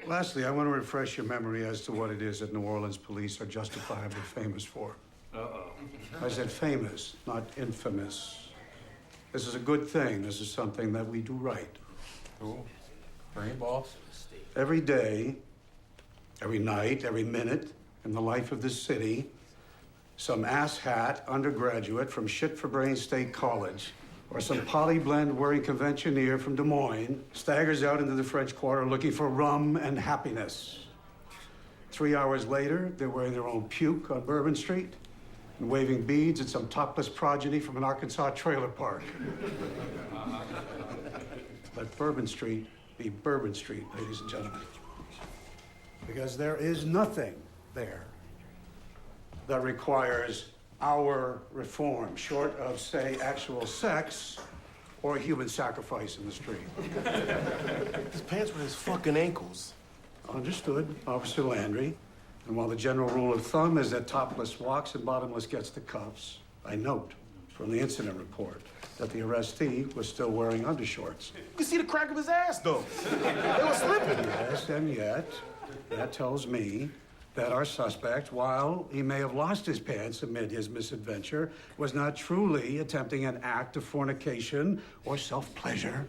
Lastly, I want to refresh your memory as to what it is that New Orleans police are justifiably famous for. Uh-oh. I said famous, not infamous. This is a good thing. This is something that we do right. Cool. Bring it, boss. Every day, every night, every minute in the life of this city, some asshat undergraduate from Shit-for-Brain State College or some polyblend-wearing conventioneer from Des Moines staggers out into the French Quarter looking for rum and happiness. 3 hours later, they're wearing their own puke on Bourbon Street and waving beads at some topless progeny from an Arkansas trailer park. Let Bourbon Street be Bourbon Street, ladies and gentlemen. Because there is nothing there that requires our reform, short of, say, actual sex or human sacrifice in the street. His pants were his fucking ankles. Understood, Officer Landry. And while the general rule of thumb is that topless walks and bottomless gets the cuffs, I note from the incident report that the arrestee was still wearing undershorts. You can see the crack of his ass, though. They were slipping. Yes, and yet, that tells me that our suspect, while he may have lost his pants amid his misadventure, was not truly attempting an act of fornication or self-pleasure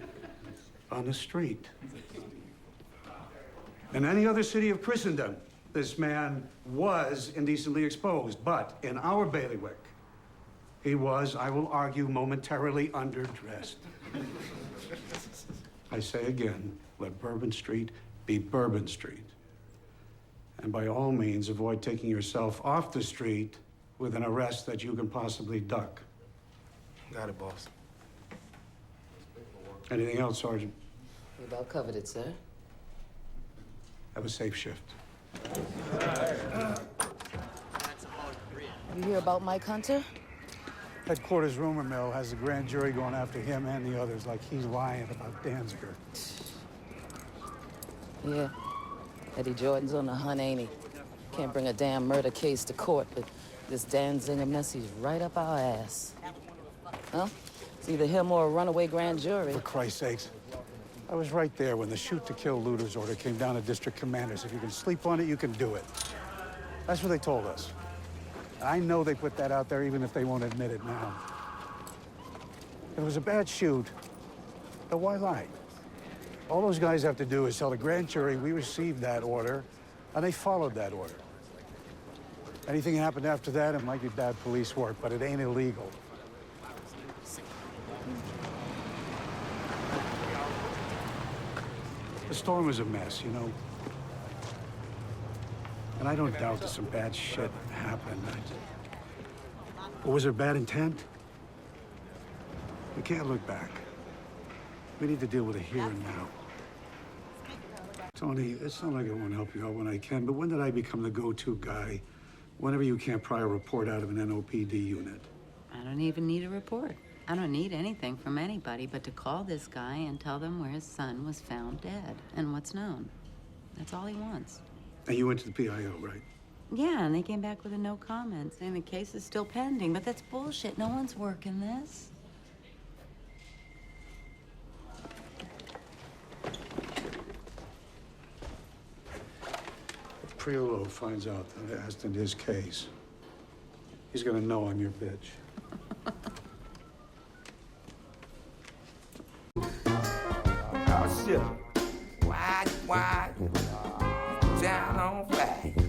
on the street. In any other city of Christendom, this man was indecently exposed, but in our bailiwick, he was, I will argue, momentarily underdressed. I say again, let Bourbon Street be Bourbon Street. And by all means, avoid taking yourself off the street with an arrest that you can possibly duck. Got it, boss. Anything else, Sergeant? We about covered it, sir. Have a safe shift. You hear about Mike Hunter? Headquarters rumor mill has the grand jury going after him and the others like he's lying about Danziger. Yeah. Eddie Jordan's on the hunt, ain't he? Can't bring a damn murder case to court, but this Danziger mess, he's right up our ass. Well, it's either him or a runaway grand jury. For Christ's sakes. I was right there when the shoot-to-kill looters order came down to district commanders. If you can sleep on it, you can do it. That's what they told us. I know they put that out there even if they won't admit it now. If it was a bad shoot, then why lie? All those guys have to do is tell the grand jury we received that order, and they followed that order. Anything happened after that, it might be bad police work, but it ain't illegal. The storm was a mess, you know. And I don't doubt that some bad shit happened. But was there bad intent? We can't look back. We need to deal with the here and now. Tony, it's not like I won't help you out when I can, but when did I become the go-to guy whenever you can't pry a report out of an NOPD unit? I don't even need a report. I don't need anything from anybody but to call this guy and tell them where his son was found dead and what's known. That's all he wants. And you went to the PIO, right? Yeah, and they came back with a no comment saying the case is still pending, but that's bullshit. No one's working this. If Priolo finds out that I asked in his case, he's gonna know I'm your bitch. Oh, shit. Wide, down on flat.